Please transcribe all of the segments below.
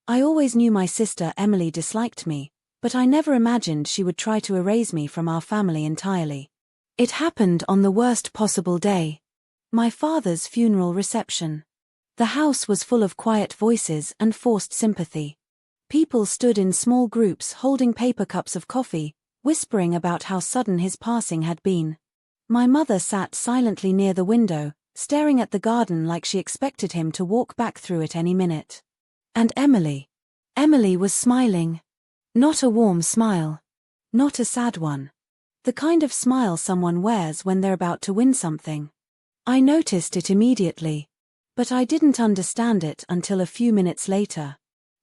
I always knew my sister Emily disliked me, but I never imagined she would try to erase me from our family entirely. It happened on the worst possible day. My father's funeral reception. The house was full of quiet voices and forced sympathy. People stood in small groups holding paper cups of coffee, whispering about how sudden his passing had been. My mother sat silently near the window, staring at the garden like she expected him to walk back through it any minute. And Emily. Emily was smiling. Not a warm smile. Not a sad one. The kind of smile someone wears when they're about to win something. I noticed it immediately. But I didn't understand it until a few minutes later.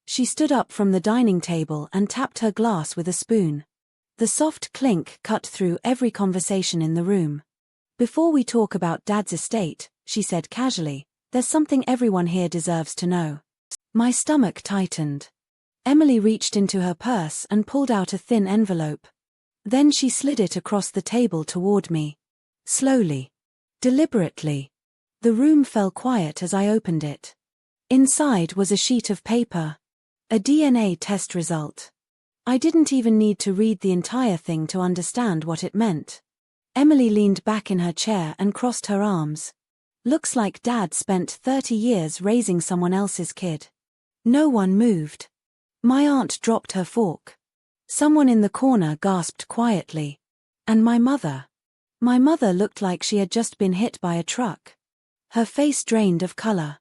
She stood up from the dining table and tapped her glass with a spoon. The soft clink cut through every conversation in the room. "Before we talk about Dad's estate," she said casually, "there's something everyone here deserves to know." My stomach tightened. Emily reached into her purse and pulled out a thin envelope. Then she slid it across the table toward me. Slowly. Deliberately. The room fell quiet as I opened it. Inside was a sheet of paper. A DNA test result. I didn't even need to read the entire thing to understand what it meant. Emily leaned back in her chair and crossed her arms. "Looks like Dad spent 30 years raising someone else's kid." No one moved. My aunt dropped her fork. Someone in the corner gasped quietly. And my mother. My mother looked like she had just been hit by a truck. Her face drained of color.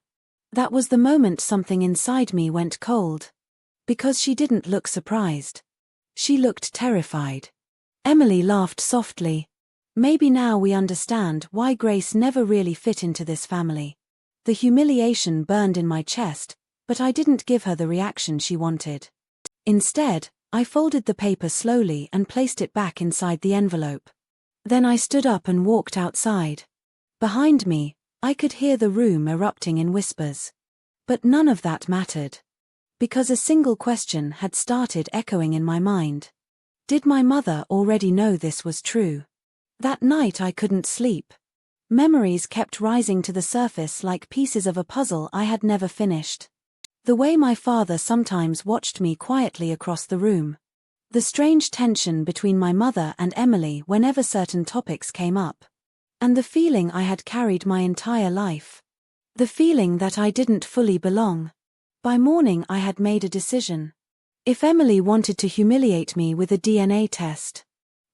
That was the moment something inside me went cold. Because she didn't look surprised. She looked terrified. Emily laughed softly. "Maybe now we understand why Grace never really fit into this family." The humiliation burned in my chest, but I didn't give her the reaction she wanted. Instead, I folded the paper slowly and placed it back inside the envelope. Then I stood up and walked outside. Behind me, I could hear the room erupting in whispers. But none of that mattered. Because a single question had started echoing in my mind. Did my mother already know this was true? That night I couldn't sleep. Memories kept rising to the surface like pieces of a puzzle I had never finished. The way my father sometimes watched me quietly across the room. The strange tension between my mother and Emily whenever certain topics came up. And the feeling I had carried my entire life. The feeling that I didn't fully belong. By morning I had made a decision. If Emily wanted to humiliate me with a DNA test,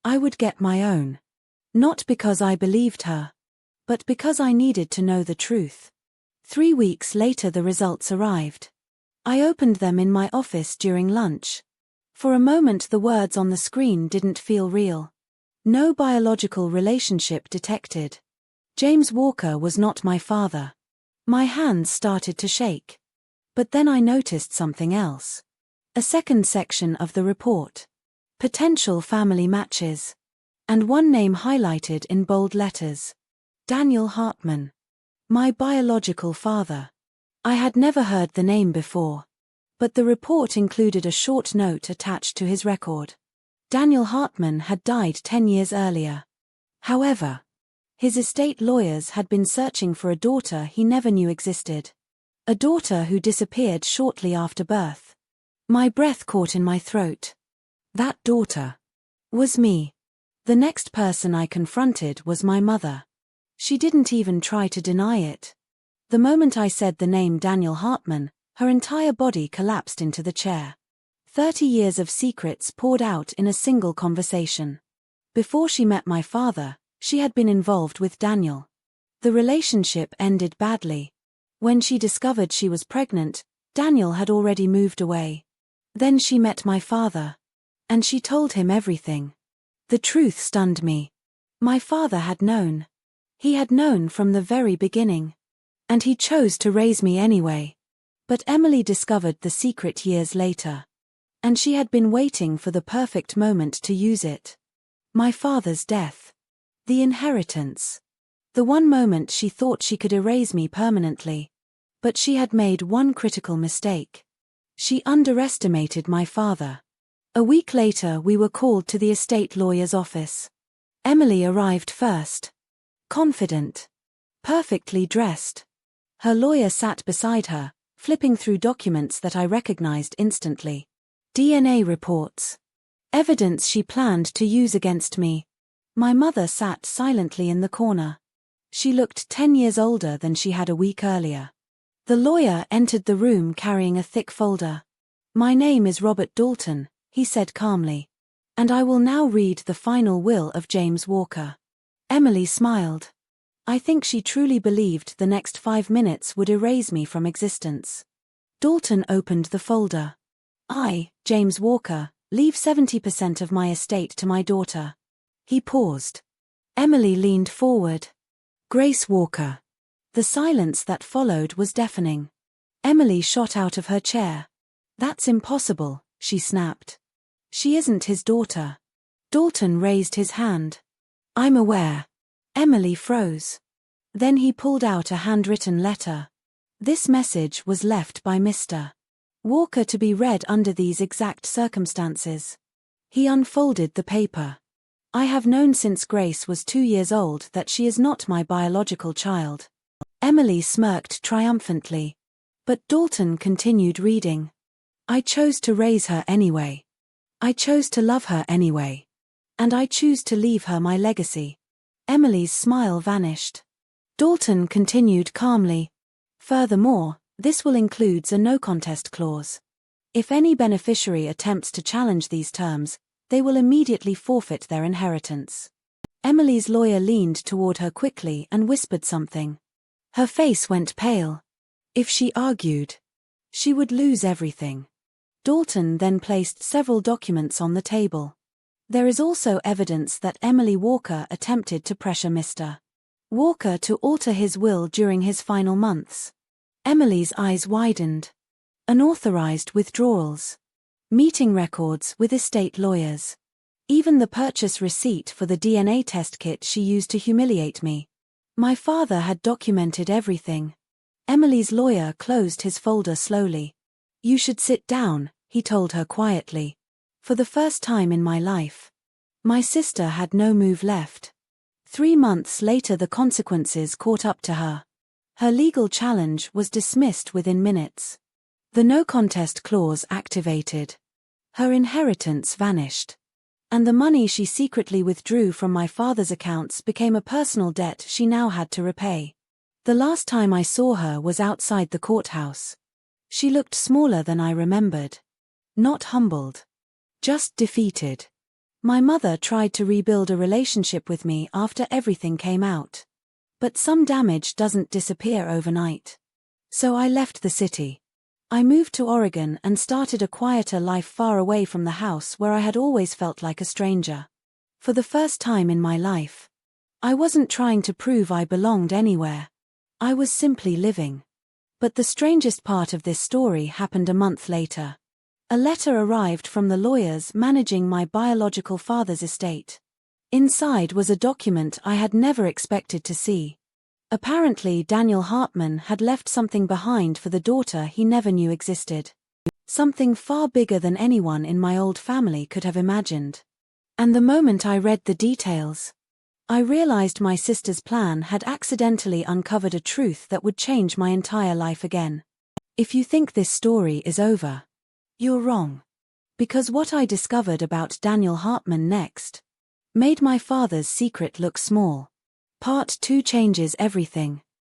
I would get my own. Not because I believed her, but because I needed to know the truth. 3 weeks later the results arrived. I opened them in my office during lunch. For a moment the words on the screen didn't feel real. No biological relationship detected. James Walker was not my father. My hands started to shake. But then I noticed something else. A second section of the report. Potential family matches. And one name highlighted in bold letters. Daniel Hartman. My biological father. I had never heard the name before. But the report included a short note attached to his record. Daniel Hartman had died 10 years earlier. However, his estate lawyers had been searching for a daughter he never knew existed. A daughter who disappeared shortly after birth. My breath caught in my throat. That daughter was me. The next person I confronted was my mother. She didn't even try to deny it. The moment I said the name Daniel Hartman, her entire body collapsed into the chair. 30 years of secrets poured out in a single conversation. Before she met my father, she had been involved with Daniel. The relationship ended badly. When she discovered she was pregnant, Daniel had already moved away. Then she met my father. And she told him everything. The truth stunned me. My father had known. He had known from the very beginning. And he chose to raise me anyway. But Emily discovered the secret years later. And she had been waiting for the perfect moment to use it. My father's death. The inheritance. The one moment she thought she could erase me permanently. But she had made one critical mistake. She underestimated my father. A week later we were called to the estate lawyer's office. Emily arrived first. Confident. Perfectly dressed. Her lawyer sat beside her, flipping through documents that I recognized instantly. DNA reports. Evidence she planned to use against me. My mother sat silently in the corner. She looked 10 years older than she had a week earlier. The lawyer entered the room carrying a thick folder. "My name is Robert Dalton," he said calmly. "And I will now read the final will of James Walker." Emily smiled. I think she truly believed the next 5 minutes would erase me from existence. Dalton opened the folder. "I, James Walker, leave 70% of my estate to my daughter." He paused. Emily leaned forward. "Grace Walker." The silence that followed was deafening. Emily shot out of her chair. "That's impossible," she snapped. "She isn't his daughter." Dalton raised his hand. "I'm aware." Emily froze. Then he pulled out a handwritten letter. This message was left by Mr. Walker to be read under these exact circumstances. He unfolded the paper. "I have known since Grace was 2 years old that she is not my biological child." Emily smirked triumphantly. But Dalton continued reading. "I chose to raise her anyway. I chose to love her anyway. And I choose to leave her my legacy." Emily's smile vanished. Dalton continued calmly. "Furthermore, this will include a no-contest clause. If any beneficiary attempts to challenge these terms, they will immediately forfeit their inheritance." Emily's lawyer leaned toward her quickly and whispered something. Her face went pale. If she argued, she would lose everything. Dalton then placed several documents on the table. "There is also evidence that Emily Walker attempted to pressure Mr. Walker to alter his will during his final months." Emily's eyes widened. "Unauthorized withdrawals. Meeting records with estate lawyers. Even the purchase receipt for the DNA test kit she used to humiliate me. My father had documented everything." Emily's lawyer closed his folder slowly. "You should sit down," he told her quietly. "For the first time in my life." My sister had no move left. 3 months later the consequences caught up to her. Her legal challenge was dismissed within minutes. The no-contest clause activated. Her inheritance vanished. And the money she secretly withdrew from my father's accounts became a personal debt she now had to repay. The last time I saw her was outside the courthouse. She looked smaller than I remembered. Not humbled. Just defeated. My mother tried to rebuild a relationship with me after everything came out. But some damage doesn't disappear overnight. So I left the city. I moved to Oregon and started a quieter life far away from the house where I had always felt like a stranger. For the first time in my life, I wasn't trying to prove I belonged anywhere. I was simply living. But the strangest part of this story happened a month later. A letter arrived from the lawyers managing my biological father's estate. Inside was a document I had never expected to see. Apparently Daniel Hartman had left something behind for the daughter he never knew existed. Something far bigger than anyone in my old family could have imagined. And the moment I read the details, I realized my sister's plan had accidentally uncovered a truth that would change my entire life again. If you think this story is over, you're wrong. Because what I discovered about Daniel Hartman next made my father's secret look small. Part 2 changes everything.